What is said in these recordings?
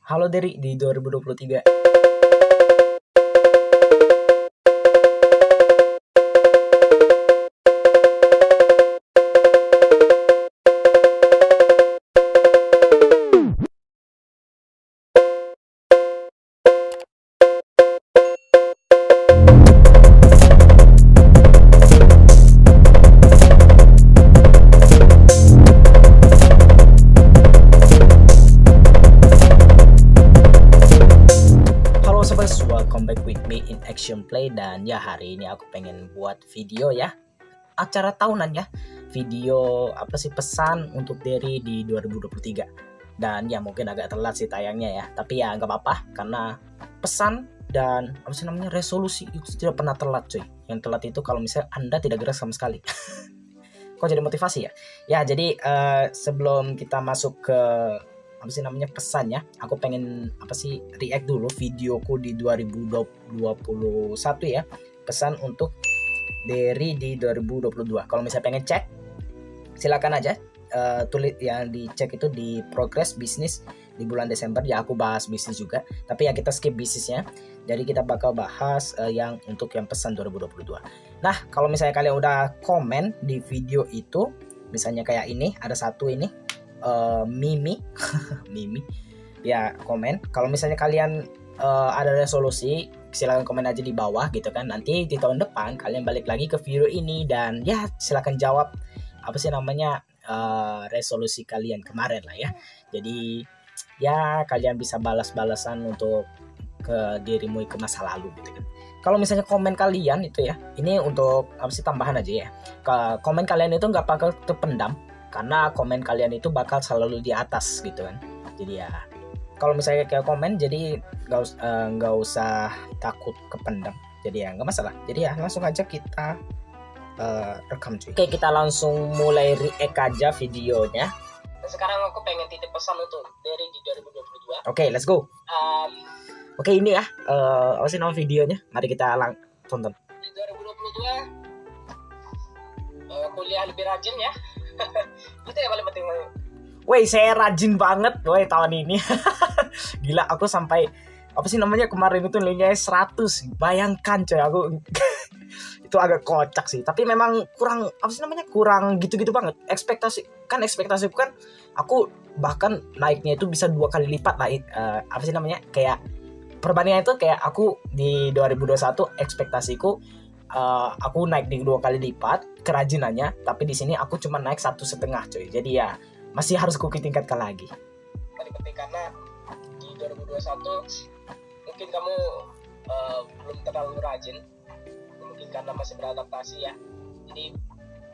Halo Derry di 2023. Halo sobat, welcome back with me in Action Play. Dan ya, hari ini aku pengen buat video ya, acara tahunan ya. Video apa sih, pesan untuk Derry di 2023. Dan ya mungkin agak telat sih tayangnya ya, tapi ya nggak apa-apa, karena pesan dan apa sih namanya, resolusi itu tidak pernah telat cuy. Yang telat itu kalau misalnya Anda tidak gerak sama sekali. Kok jadi motivasi ya? Ya jadi sebelum kita masuk ke apa sih namanya, pesannya, aku pengen apa sih, react dulu videoku di 2021 ya, pesan untuk Derry di 2022. Kalau misalnya pengen cek, silakan aja tulis yang dicek itu di progress bisnis di bulan Desember ya. Aku bahas bisnis juga, tapi ya kita skip bisnisnya, jadi kita bakal bahas yang untuk yang pesan 2022. Nah, kalau misalnya kalian udah komen di video itu, misalnya kayak ini, ada satu ini Mimi Mimi ya, komen. Kalau misalnya kalian ada resolusi, silakan komen aja di bawah gitu kan. Nanti di tahun depan kalian balik lagi ke video ini dan ya silakan jawab apa sih namanya, resolusi kalian kemarin lah ya. Jadi ya kalian bisa balas-balasan untuk ke dirimu ke masa lalu gitu kan. Kalau misalnya komen kalian itu ya, ini untuk apa sih, tambahan aja ya, komen kalian itu nggak bakal terpendam, karena komen kalian itu bakal selalu di atas gitu kan. Jadi ya kalau misalnya kayak komen, jadi nggak usah takut kependam, jadi ya nggak masalah. Jadi ya langsung aja kita rekam cuy. Oke, kita langsung mulai react aja videonya. Dan sekarang aku pengen titip pesan untuk Derry di 2022. Oke, let's go. Oke, ini ya apa sih nama videonya, mari kita tonton. Di 2022 kuliah lebih rajin ya. Itu yang paling penting. Woi, saya rajin banget woi tahun ini. Gila, aku sampai apa sih namanya, kemarin itu nilainya 100. Bayangkan coy, aku itu agak kocak sih, tapi memang kurang apa sih namanya, kurang gitu-gitu banget. Ekspektasiku kan aku bahkan naiknya itu bisa 2 kali lipat lah. Apa sih namanya, kayak perbandingan itu kayak aku di 2021 ekspektasiku aku naik di 2 kali lipat kerajinannya, tapi di sini aku cuma naik 1,5 coy. Jadi ya masih harus aku tingkatkan lagi. Paling penting karena di 2021 mungkin kamu belum terlalu rajin, mungkin karena masih beradaptasi ya. Jadi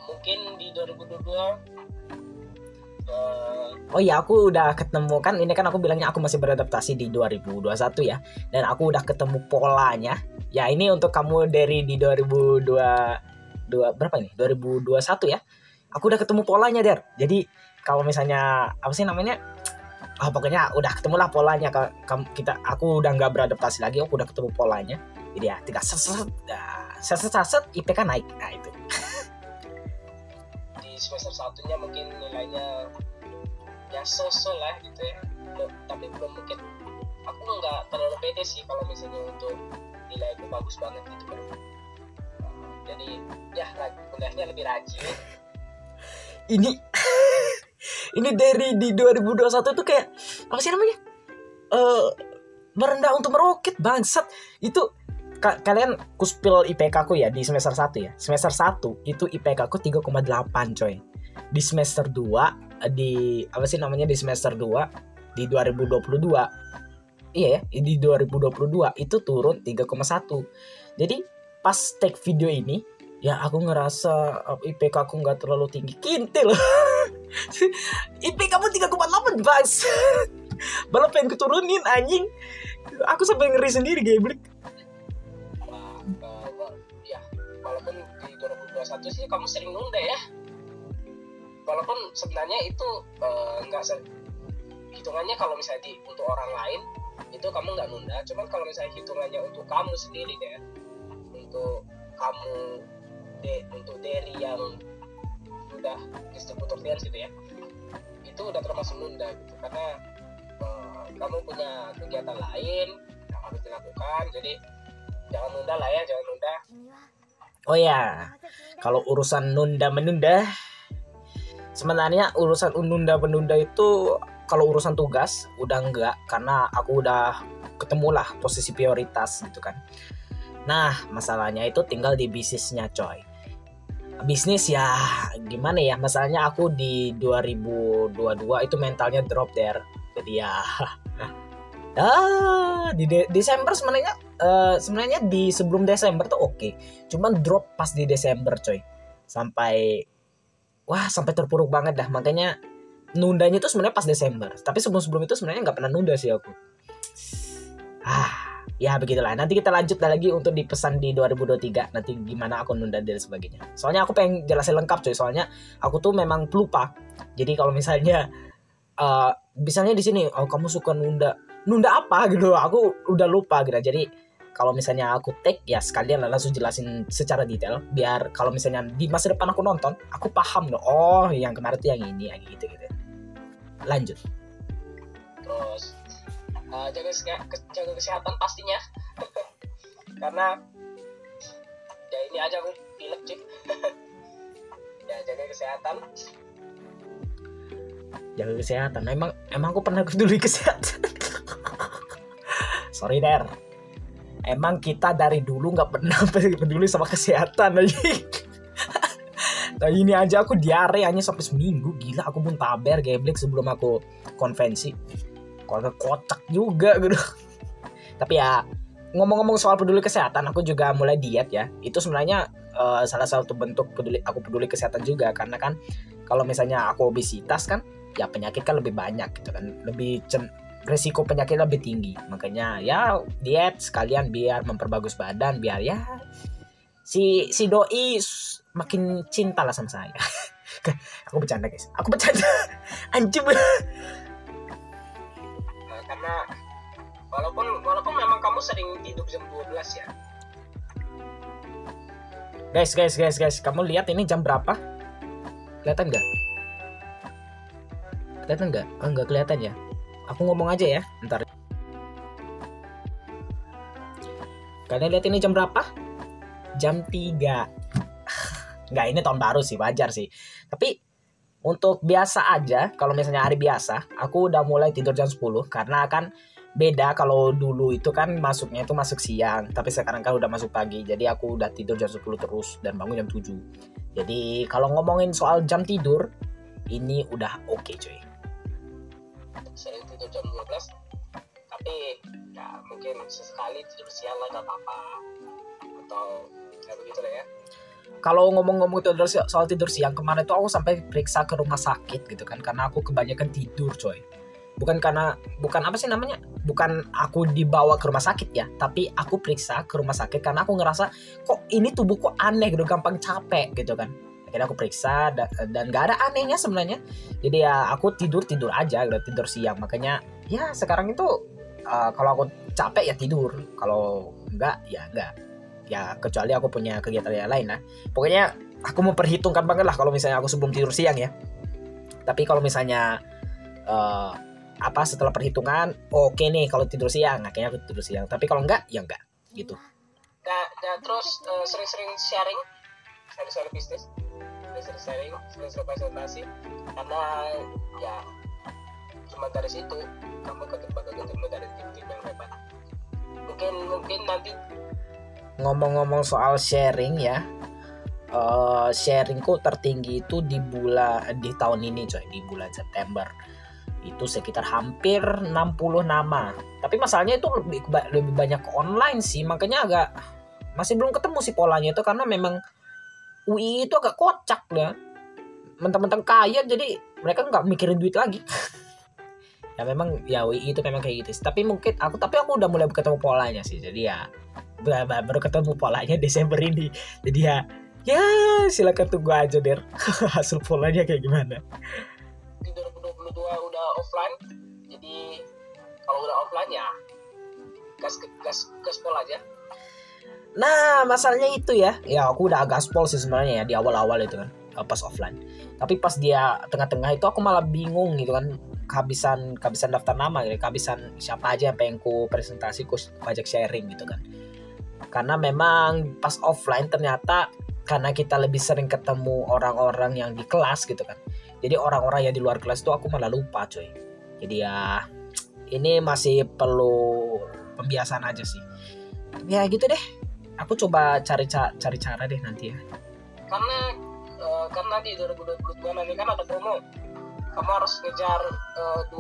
mungkin di 2022 oh iya, aku udah ketemu kan, ini kan aku bilangnya aku masih beradaptasi di 2021 ya, dan aku udah ketemu polanya. Ya ini untuk kamu dari di 2022 berapa ini? 2021 ya. Aku udah ketemu polanya, Der. Jadi kalau misalnya apa sih namanya? Pokoknya udah ketemu lah polanya. Aku udah nggak beradaptasi lagi, aku udah ketemu polanya. Jadi ya tidak set IPK naik. Nah itu. Di semester satunya mungkin nilainya ya so-so lah gitu ya. Tapi belum, mungkin aku nggak terlalu pede sih kalau misalnya untuk nilaiku bagus banget gitu kan. Jadi ya kuliahnya lebih rajin. Ini dari di 2021 tuh kayak apa sih namanya, merendah untuk meroket bangsat. Itu kalian kuspil IPK ku ya di semester 1 ya. Semester 1 itu IPK ku 3,8 coy. Di semester 2 di apa sih namanya, di semester 2 di 2022. Iya ya, di 2022 itu turun 3,1. Jadi pas take video ini ya aku ngerasa IPK aku nggak terlalu tinggi. Kintil. IPK kamu 3,8 guys. Malah pengen keturunin anjing. Aku sampai ngeri sendiri geblek. Ya walaupun di 2021 sih kamu sering nunda ya. Walaupun sebenarnya itu nggak hitungannya, kalau misalnya untuk orang lain itu kamu nggak nunda, cuman kalau misalnya hitungannya untuk kamu sendiri deh, untuk kamu untuk Derry yang udah distributor dance gitu ya, itu udah termasuk nunda gitu. Karena kamu punya kegiatan lain yang harus dilakukan, jadi jangan nunda lah ya, jangan nunda. Oh ya, kalau urusan nunda-menunda, sebenarnya urusan nunda-menunda itu kalau urusan tugas udah enggak, karena aku udah ketemu lah posisi prioritas gitu kan. Nah, masalahnya itu tinggal di bisnisnya coy. Bisnis ya gimana ya, masalahnya aku di 2022 itu mentalnya drop there. Jadi ya di Desember sebenarnya di sebelum Desember tuh oke. Cuman drop pas di Desember coy. Sampai terpuruk banget dah. Makanya nundanya tuh sebenarnya pas Desember. Tapi sebelum itu sebenarnya nggak pernah nunda sih aku. Ya begitulah. Nanti kita lanjut lagi untuk dipesan di 2023. Nanti gimana aku nunda dan sebagainya. Soalnya aku pengen jelasin lengkap coy. Soalnya aku tuh memang pelupa. Jadi kalau misalnya misalnya di sini, oh kamu suka nunda apa gitu, aku udah lupa gitu. Jadi kalau misalnya aku take ya sekalian langsung jelasin secara detail, biar kalau misalnya di masa depan aku nonton, aku paham loh. Oh yang kemarin tuh yang ini, yang gitu. Lanjut. Terus jaga kesehatan pastinya. Karena ya ini aja aku pilek sih. Ya jaga kesehatan. Jaga kesehatan. Emang aku pernah peduli kesehatan. Sorry Der. Emang kita dari dulu nggak pernah peduli sama kesehatan aja. Nah ini aja aku diare hanya sampai seminggu. Gila, aku muntaber geblek sebelum aku konvensi. Kocak juga gitu. Tapi ya ngomong-ngomong soal peduli kesehatan, aku juga mulai diet ya. Itu sebenarnya salah satu bentuk aku peduli kesehatan juga, karena kan kalau misalnya aku obesitas kan, ya penyakit kan lebih banyak gitu kan, resiko penyakit lebih tinggi. Makanya ya diet sekalian biar memperbagus badan, biar ya si doi makin cinta lah sama saya. Aku bercanda guys, anjir. Karena walaupun memang kamu sering tidur jam 12 ya. Guys, kamu lihat ini jam berapa? Kelihatan nggak? Enggak kelihatan ya. Aku ngomong aja ya, ntar. Kalian lihat ini jam berapa? Jam 3. Nggak, ini tahun baru sih, wajar sih. Tapi untuk biasa aja, kalau misalnya hari biasa, aku udah mulai tidur jam 10. Karena kan beda kalau dulu itu kan masuknya itu masuk siang. Tapi sekarang kan udah masuk pagi. Jadi aku udah tidur jam 10 terus dan bangun jam 7. Jadi kalau ngomongin soal jam tidur, ini udah oke cuy. Sering tidur jam 12. Tapi ya mungkin sesekali tidur siang lah gak apa-apa. Atau kayak begitu lah ya. Kalau ngomong-ngomong soal tidur siang, kemarin tuh aku sampai periksa ke rumah sakit gitu kan, karena aku kebanyakan tidur coy. Bukan aku dibawa ke rumah sakit ya, tapi aku periksa ke rumah sakit karena aku ngerasa kok ini tubuhku aneh gitu, gampang capek gitu kan. Akhirnya aku periksa dan gak ada anehnya sebenarnya. Jadi ya aku tidur aja, udah tidur siang. Makanya ya sekarang itu kalau aku capek ya tidur, kalau enggak ya enggak. Ya kecuali aku punya kegiatan yang lain lah. Pokoknya aku memperhitungkan banget lah kalau misalnya aku sebelum tidur siang ya. Tapi kalau misalnya setelah perhitungan oke nih kalau tidur siang, akhirnya aku tidur siang. Tapi kalau enggak ya enggak gitu. Nah terus sering-sering sharing bisnis, sering presentasi, karena ya cuma dari situ kamu ketemu dari tim yang hebat. Mungkin nanti ngomong-ngomong soal sharing ya, sharingku tertinggi itu di tahun ini coy, di bulan September itu sekitar hampir 60 nama. Tapi masalahnya itu lebih banyak online sih, makanya agak masih belum ketemu sih polanya itu, karena memang UI itu agak kocak ya, mentang-mentang kaya jadi mereka nggak mikirin duit lagi. Ya memang ya UI itu memang kayak gitu. Tapi aku udah mulai ketemu polanya sih, jadi ya baru ketemu polanya Desember ini. Jadi ya silakan tunggu aja Der hasil polanya kayak gimana. Di 2022 udah offline, jadi kalau udah offline ya gas pol aja. Nah masalahnya itu ya aku udah gaspol sih sebenarnya ya di awal-awal itu kan, pas offline. Tapi pas dia tengah-tengah itu aku malah bingung gitu kan, kehabisan daftar nama gitu, kehabisan siapa aja yang pengen ku presentasi, ku ajak sharing gitu kan. Karena memang pas offline ternyata karena kita lebih sering ketemu orang-orang yang di kelas gitu kan, jadi orang-orang yang di luar kelas tuh aku malah lupa coy. Jadi ya ini masih perlu pembiasaan aja sih ya gitu deh. Aku coba cari cara deh nanti ya. Karena di 2022 nanti kan ada promo. Kamu harus ngejar 2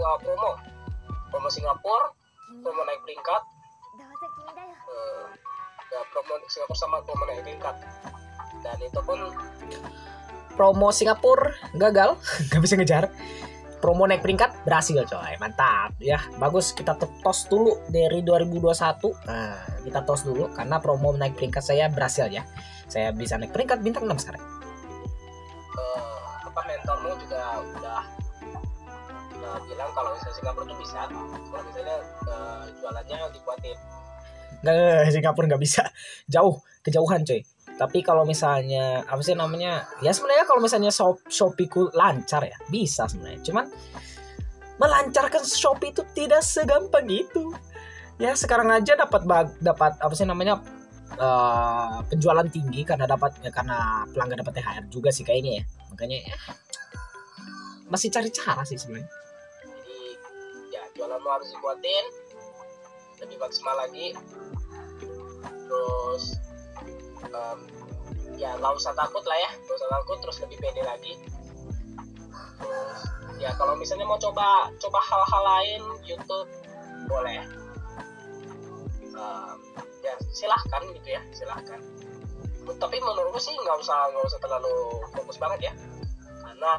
promo Singapura, promo naik peringkat, promo Singapura sama promo naik peringkat. Dan itu pun promo Singapura gagal, nggak bisa ngejar. Promo naik peringkat berhasil coy, mantap ya, bagus. Kita tos dulu dari 2021. Nah, kita tos dulu karena promo naik peringkat saya berhasil ya. Saya bisa naik peringkat bintang 6 sekarang. Mentormu juga udah bilang kalau misalnya Singapura tuh bisa, kalau misalnya jualannya dibuatin. Nggak, Singapura nggak bisa, kejauhan coy. Tapi kalau misalnya apa sih namanya, ya sebenarnya kalau misalnya Shopee-ku lancar ya bisa sebenarnya. Cuman melancarkan Shopee itu tidak segampang gitu. Ya sekarang aja dapat apa sih namanya penjualan tinggi karena pelanggan dapat THR juga sih kayaknya ya. Makanya ya masih cari cara sih sebenarnya. Jadi ya jualanmu harus dibuatin lebih maksimal lagi. Terus ya nggak usah takut lah ya, terus lebih pede lagi. Terus ya kalau misalnya mau coba hal-hal lain YouTube boleh, ya silahkan gitu ya, silahkan. Tapi menurutku sih nggak usah terlalu fokus banget ya, karena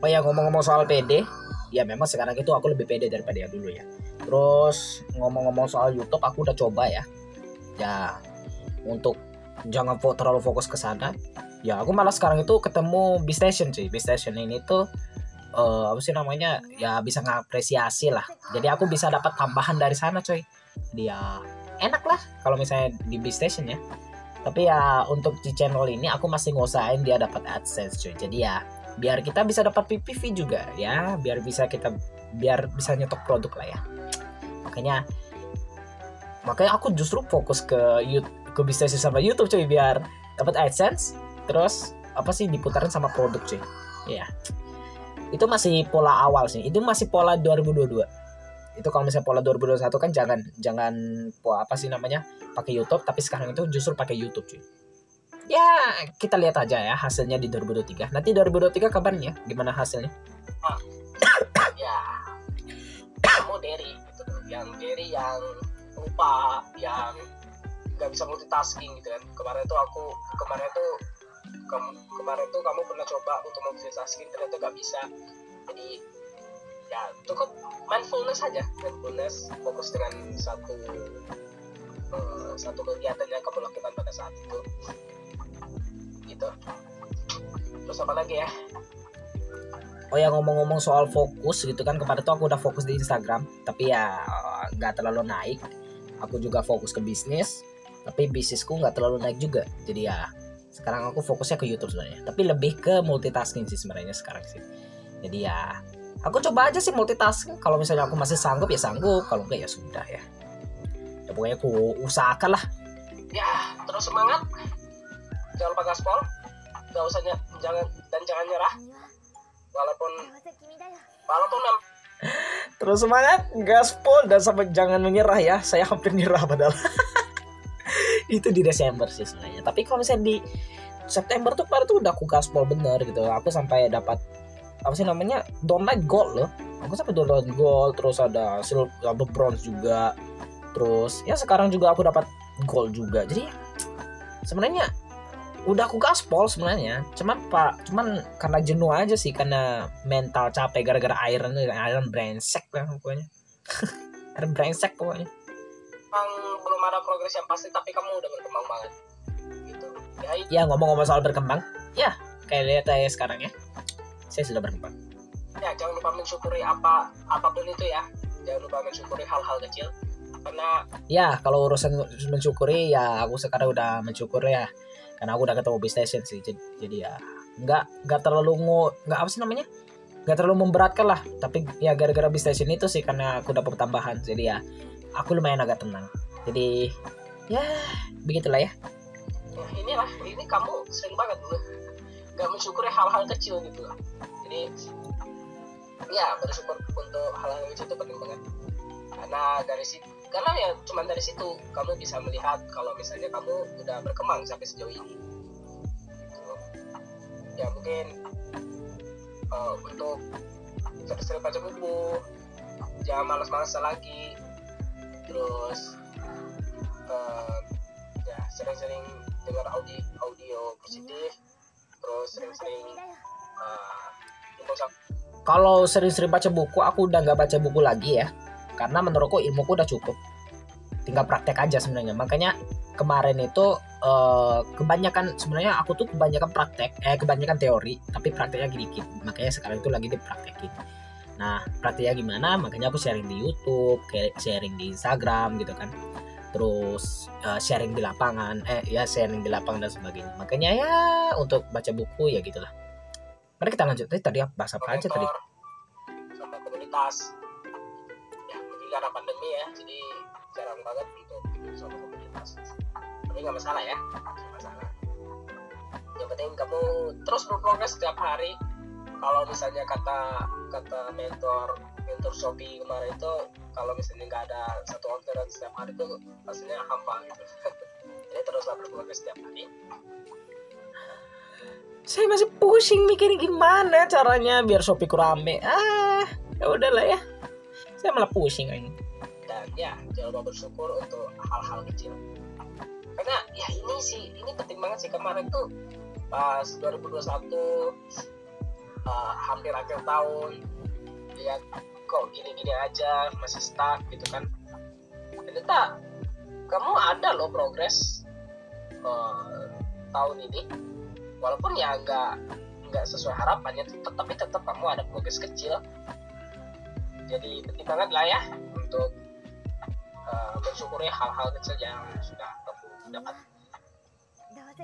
oh ya ngomong-ngomong soal pede, ya memang sekarang itu aku lebih pede daripada yang dulu ya. Terus ngomong-ngomong soal YouTube, aku udah coba ya untuk jangan terlalu fokus ke sana. Ya aku malah sekarang itu ketemu B-Station cuy. B-Station ini tuh apa sih namanya, ya bisa ngapresiasi lah. Jadi aku bisa dapat tambahan dari sana coy. Dia enak lah kalau misalnya di B-Station ya. Tapi ya untuk di channel ini aku masih ngusahain dia dapat AdSense cuy. Jadi ya biar kita bisa dapat PPV juga ya, biar bisa nyetok produk lah ya. Makanya aku justru fokus ke B-Station sama YouTube cuy, biar dapat AdSense, terus apa sih diputarin sama produk cuy. Ya. Itu masih pola awal sih. Itu masih pola 2022. Itu kalau misalnya pola 2021 kan jangan apa sih namanya, pakai YouTube, tapi sekarang itu justru pakai YouTube cuy. Ya, kita lihat aja ya hasilnya di 2023. Nanti 2023 kabarin ya gimana hasilnya. Ya. Kamu Derry gitu, yang lupa, yang nggak bisa multitasking gitu kan. Kemarin tuh kamu pernah coba untuk multitasking, ternyata nggak bisa. Jadi ya cukup mindfulness aja, fokus dengan satu kegiatan yang kamu lakukan pada saat itu gitu. Terus apa lagi ya? Oh ya, ngomong-ngomong soal fokus gitu kan, kemarin tuh aku udah fokus di Instagram, tapi ya nggak terlalu naik. Aku juga fokus ke bisnis, tapi bisnisku nggak terlalu naik juga. Jadi ya sekarang aku fokusnya ke YouTube sebenarnya, tapi lebih ke multitasking sih sebenarnya sekarang sih. Jadi ya aku coba aja sih multitasking. Kalau misalnya aku masih sanggup ya sanggup, kalau enggak ya sudah ya. Ya pokoknya aku usahakan lah. Ya terus semangat, jangan lupa gaspol, jangan nyerah. Walaupun terus semangat, gaspol, dan sampai jangan menyerah ya. Saya hampir nyerah padahal. Itu di Desember sih sebenarnya. Tapi kalau misalnya di September tuh pada tuh udah aku gaspol bener gitu. Aku sampai dapat apa sih namanya, download gold loh. Aku sampai download gold, terus ada silver, bronze juga. Terus ya sekarang juga aku dapat gold juga. Jadi sebenarnya udah aku gaspol sebenarnya, cuman karena jenuh aja sih, karena mental capek gara-gara Iron brengsek lah pokoknya. Iron brengsek pokoknya. Memang belum ada progres yang pasti, tapi kamu udah berkembang banget gitu. Ya ngomong-ngomong soal berkembang, ya kayak lihat aja sekarang ya, saya sudah berkembang. Ya jangan lupa mensyukuri apapun itu ya, jangan lupa mensyukuri hal-hal kecil, karena ya kalau urusan mensyukuri ya aku sekarang udah mensyukur ya, karena aku udah ketemu B-Station sih. Jadi ya nggak terlalu nggak apa sih namanya, nggak terlalu memberatkan lah. Tapi ya gara-gara bisnis ini tuh sih, karena aku dapat tambahan, jadi ya aku lumayan agak tenang. Jadi ya begitulah ya. Ini kamu sering banget nggak mensyukuri hal-hal kecil gitu lah. Jadi ya bersyukur untuk hal-hal kecil itu penting banget, karena ya cuma dari situ kamu bisa melihat kalau misalnya kamu udah berkembang sampai sejauh ini gitu. Ya mungkin untuk sering-sering baca buku, jangan malas-malasan lagi, terus ya sering-sering dengar audio positif, terus sering-sering kalau sering-sering baca buku, aku udah nggak baca buku lagi ya, karena menurutku ilmuku udah cukup, tinggal praktek aja sebenarnya. Makanya kemarin itu kebanyakan sebenarnya aku tuh kebanyakan teori, tapi prakteknya dikit. Makanya sekarang itu lagi dipraktekin. Nah, prakteknya gimana? Makanya aku sharing di YouTube, sharing di Instagram gitu kan. Terus sharing di lapangan, sharing di lapangan dan sebagainya. Makanya ya untuk baca buku ya gitulah. Mari kita lanjut. Tadi bahas apa aja tadi? Sama komunitas. Ya mungkin karena pandemi ya, jadi jarang banget untuk sama komunitas. Tapi nggak masalah ya, nggak masalah. Yang penting kamu terus berprogres setiap hari. Kalau misalnya kata mentor Shopee kemarin itu, kalau misalnya nggak ada satu orderan setiap hari itu pastinya hampa gitu. Jadi teruslah berprogres setiap hari. Saya masih pusing mikirin gimana caranya biar Shopee-ku rame. Ya udahlah ya. Saya malah pusing ini. Dan ya, jangan lupa bersyukur untuk hal-hal kecil. Karena ya ini penting banget sih. Kemarin tuh pas 2021 hampir akhir tahun, lihat kok gini-gini aja masih stuck gitu kan. Ternyata kamu ada loh progres tahun ini. Walaupun ya nggak sesuai harapannya, tapi tetap kamu ada progres kecil. Jadi penting banget lah ya untuk bersyukuri hal-hal kecil yang sudah kamu dapat.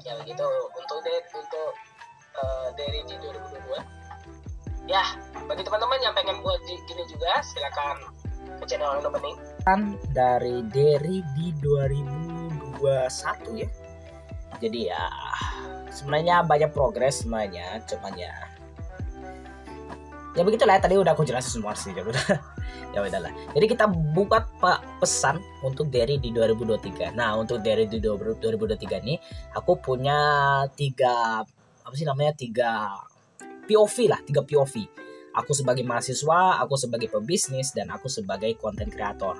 Ya gitu untuk dari di 2022. Ya bagi teman-teman yang pengen buat gini juga, silakan ke channel Nomening. Dari Derry di 2021 ya. Jadi ya sebenarnya banyak progres semuanya, cuman ya begitulah ya. Tadi udah aku jelasin semua sih, ya udahlah. Jadi kita buka pesan untuk Derry di 2023. Nah, untuk Derry di 2023 ini aku punya tiga POV lah, 3 POV. Aku sebagai mahasiswa, aku sebagai pebisnis, dan aku sebagai content creator.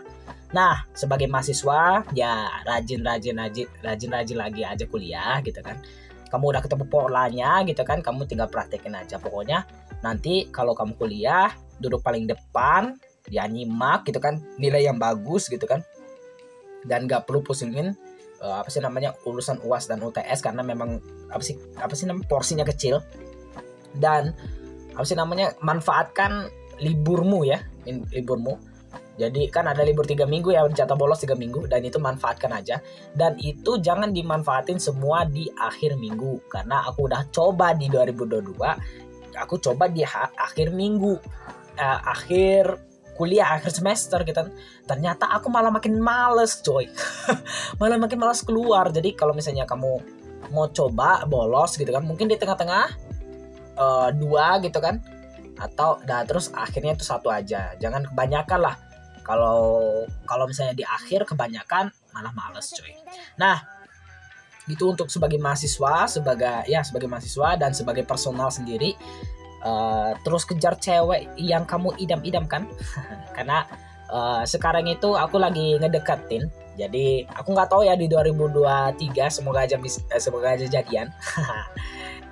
Nah, sebagai mahasiswa ya rajin lagi aja kuliah gitu kan. Kamu udah ketemu polanya gitu kan, kamu tinggal praktekin aja. Pokoknya nanti kalau kamu kuliah, duduk paling depan, ya nyimak gitu kan, nilai yang bagus gitu kan. Dan gak perlu pusingin urusan UAS dan UTS, karena memang porsinya kecil. Dan manfaatkan liburmu ya, liburmu. Jadi kan ada libur 3 minggu ya, jatah bolos 3 minggu, dan itu manfaatkan aja. Dan itu jangan dimanfaatin semua di akhir minggu, karena aku udah coba di 2022, aku coba di akhir minggu, akhir kuliah, akhir semester gitu. Ternyata aku malah makin males coy. Malah makin males keluar. Jadi kalau misalnya kamu mau coba bolos gitu kan, mungkin di tengah-tengah 2 gitu kan, atau terus akhirnya itu 1 aja. Jangan kebanyakan lah. Kalau misalnya di akhir kebanyakan malah males coy. Nah, itu untuk sebagai mahasiswa, sebagai mahasiswa dan sebagai personal sendiri. Terus kejar cewek yang kamu idam-idamkan. Karena sekarang itu aku lagi ngedeketin. Jadi aku nggak tahu ya di 2023 semoga aja jadian.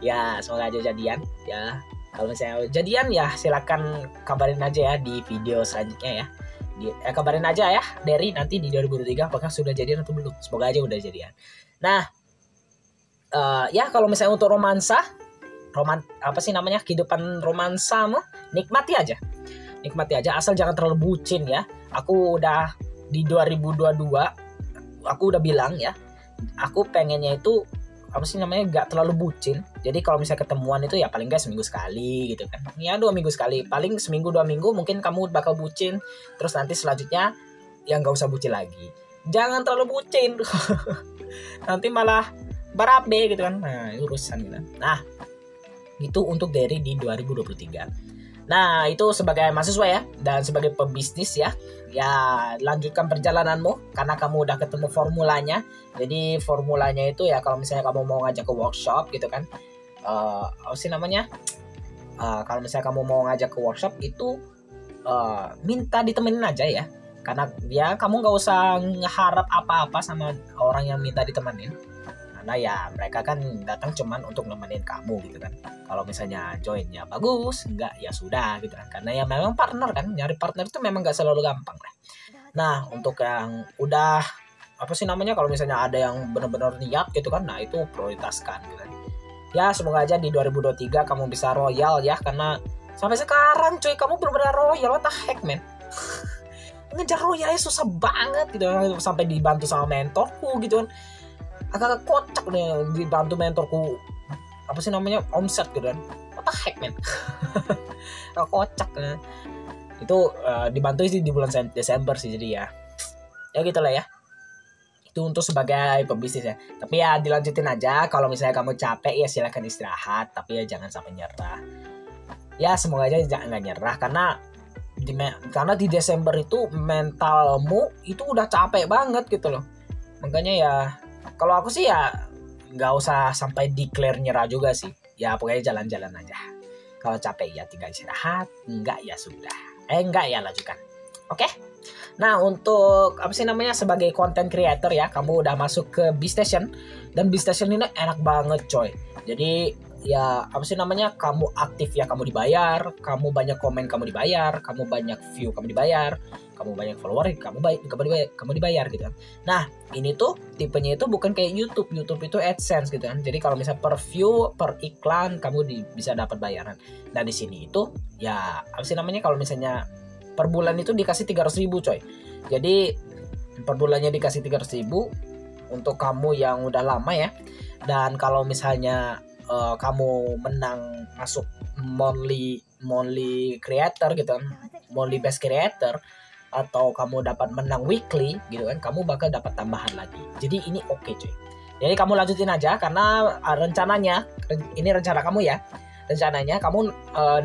Ya semoga aja jadian ya. Kalau misalnya jadian ya silakan kabarin aja ya di video selanjutnya ya. Kabarin aja ya Derry nanti di 2023 apakah sudah jadian atau belum. Semoga aja udah jadian. Nah ya kalau misalnya untuk kehidupan romansa mah nikmati aja asal jangan terlalu bucin ya. Aku udah di 2022 aku udah bilang ya, aku pengennya itu apa sih namanya, gak terlalu bucin. Jadi kalau misalnya ketemuan itu ya paling gak seminggu sekali gitu kan, ya 2 minggu sekali, paling seminggu 2 minggu mungkin kamu bakal bucin. Terus nanti selanjutnya ya gak usah bucin lagi, jangan terlalu bucin. Nanti malah berabe gitu kan, nah urusan gitu. Nah itu untuk dari di 2023. Nah itu sebagai mahasiswa ya, dan sebagai pebisnis ya, lanjutkan perjalananmu karena kamu udah ketemu formulanya. Jadi formulanya itu ya, kalau misalnya kamu mau ngajak ke workshop gitu kan, apa sih namanya, kalau misalnya kamu mau ngajak ke workshop itu minta ditemenin aja ya, karena ya kamu nggak usah ngeharap apa-apa sama orang yang minta ditemenin, karena ya mereka kan datang cuman untuk nemenin kamu gitu kan. Kalau misalnya joinnya bagus, enggak ya sudah gitu kan, karena ya memang partner kan, nyari partner itu memang nggak selalu gampang lah. Nah untuk yang udah apa sih namanya, kalau misalnya ada yang benar-benar niat gitu kan, nah itu prioritaskan gitu kan. Ya semoga aja di 2023 kamu bisa royal ya, karena sampai sekarang cuy kamu benar-benar royal, what the heck man. Ngejar royalnya susah banget gitu kan, sampai dibantu sama mentorku gitu kan, agak kocak nih dibantu mentorku apa sih namanya, omset gitu kan, what the heck man. Agak kocak ya. Itu dibantu sih di bulan Desember sih, jadi ya gitulah ya. Itu untuk sebagai pebisnis ya, tapi ya dilanjutin aja. Kalau misalnya kamu capek ya silakan istirahat, tapi ya jangan sampai nyerah ya. Semoga aja jangan nyerah, karena di Desember itu mentalmu itu udah capek banget gitu loh. Makanya ya kalau aku sih ya nggak usah sampai declare nyerah juga sih ya, pokoknya jalan-jalan aja. Kalau capek ya tinggal istirahat, enggak ya sudah, enggak ya lanjutkan. Oke. Nah untuk apa sih namanya, sebagai content creator ya, kamu udah masuk ke B-Station, dan B-Station ini enak banget coy. Jadi ya apa sih namanya, kamu aktif ya kamu dibayar, kamu banyak komen kamu dibayar, kamu banyak view kamu dibayar, kamu banyak follower kamu dibayar gitu kan. Nah ini tuh tipenya itu bukan kayak YouTube itu AdSense gitu kan. Jadi kalau misalnya per view, per iklan kamu bisa dapat bayaran. Nah di sini itu ya apa sih namanya, kalau misalnya per bulan itu dikasih 300.000 coy. Jadi per bulannya dikasih 300.000 untuk kamu yang udah lama ya. Dan kalau misalnya kamu menang masuk monthly creator gitu kan, monthly best creator, atau kamu dapat menang weekly gitu kan, kamu bakal dapat tambahan lagi. Jadi ini oke cuy. Jadi kamu lanjutin aja, karena rencananya, ini rencana kamu ya, rencananya kamu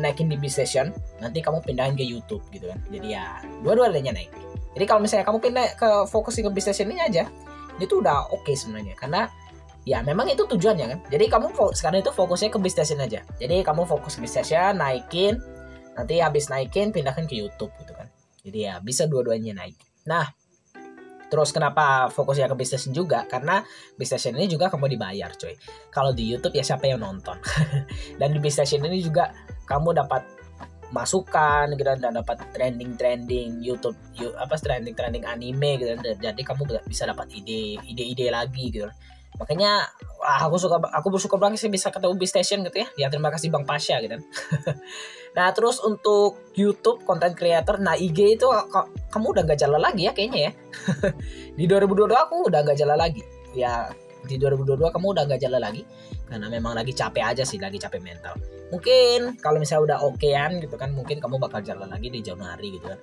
naikin di B-Station, nanti kamu pindahin ke YouTube gitu kan. Jadi ya dua-duanya naik. Jadi kalau misalnya kamu pindah ke fokusin ke B-Station ini aja, itu udah oke sebenarnya, karena ya memang itu tujuannya kan. Jadi kamu sekarang itu fokusnya ke B-Station aja. Jadi kamu fokus ke B-Station, naikin, nanti habis naikin pindahkan ke YouTube gitu kan. Jadi ya bisa dua-duanya naik. Nah terus kenapa fokusnya ke B-Station juga, karena B-Station ini juga kamu dibayar coy. Kalau di YouTube ya siapa yang nonton. Dan di B-Station ini juga kamu dapat masukan gitu, dan dapat trending YouTube, trending anime gitu. Jadi kamu bisa dapat ide lagi gitu. Makanya aku bersyukur banget sih bisa ketemu B-Station gitu ya. Ya terima kasih Bang Pasha gitu. Nah terus untuk YouTube content creator, nah IG itu kamu udah gak jalan lagi ya kayaknya ya. Di 2022 aku udah gak jalan lagi ya. Di 2022 kamu udah gak jalan lagi karena memang lagi capek aja sih, lagi capek mental. Mungkin kalau misalnya udah okean gitu kan, mungkin kamu bakal jalan lagi di Januari gitu kan.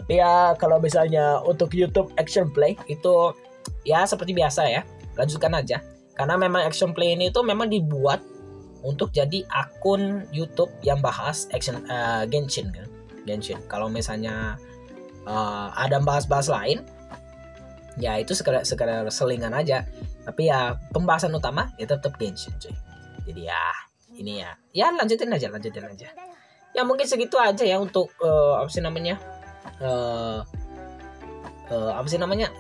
Tapi ya kalau misalnya untuk YouTube Action Play itu ya seperti biasa ya, lanjutkan aja. Karena memang Action Play ini itu memang dibuat untuk jadi akun YouTube yang bahas Genshin kan. Genshin. Kalau misalnya ada bahas-bahas lain, ya itu sekedar selingan aja. Tapi ya pembahasan utama ya tetap Genshin cuy. Jadi ya ini ya lanjutin aja. Ya mungkin segitu aja ya untuk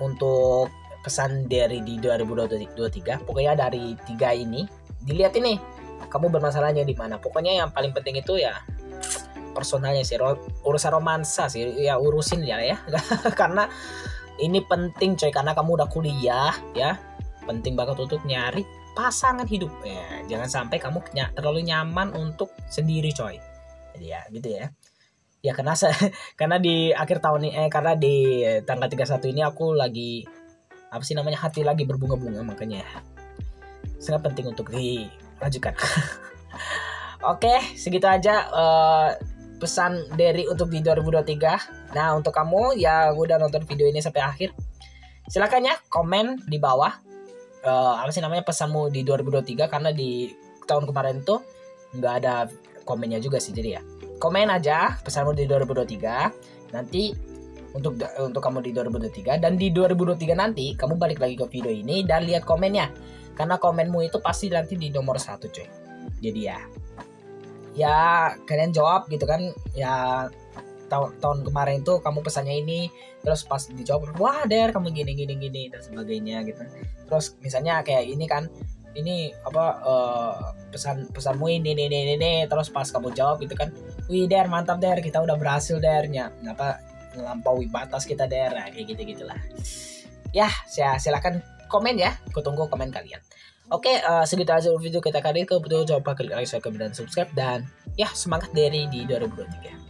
untuk pesan dari di 2023. Pokoknya dari 3 ini dilihat ini kamu bermasalahnya di mana. Pokoknya yang paling penting itu ya personalnya sih, urusan romansa sih ya, urusin ya karena ini penting coy, karena kamu udah kuliah ya, penting banget untuk nyari pasangan hidup ya. Jangan sampai kamu terlalu nyaman untuk sendiri coy. Jadi ya gitu ya. Ya karena di akhir tahun ini karena di tanggal 31 ini aku lagi hati lagi berbunga-bunga, makanya sangat penting untuk dilanjutkan. Oke, segitu aja pesan Derry untuk di 2023. Nah, untuk kamu yang udah nonton video ini sampai akhir, silakan ya komen di bawah apa sih namanya pesanmu di 2023, karena di tahun kemarin tuh nggak ada komennya juga sih. Jadi ya komen aja pesanmu di 2023 nanti untuk kamu di 2023, dan di 2023 nanti kamu balik lagi ke video ini dan lihat komennya, karena komenmu itu pasti nanti di nomor 1 coy. Jadi ya kalian jawab gitu kan ya, tahun kemarin tuh kamu pesannya ini, terus pas dijawab wah Der kamu gini dan sebagainya gitu. Terus misalnya kayak ini kan, ini apa pesanmu ini terus pas kamu jawab gitu kan, wih Der mantap Der, kita udah berhasil Der melampaui batas kita Der, kayak gitulah ya. Silakan komen ya, aku tunggu komen kalian. Oke, segitu aja video kita kali ini. Kalau betul jangan lupa klik like, share, komen, dan subscribe. Dan ya semangat Derry di 2023.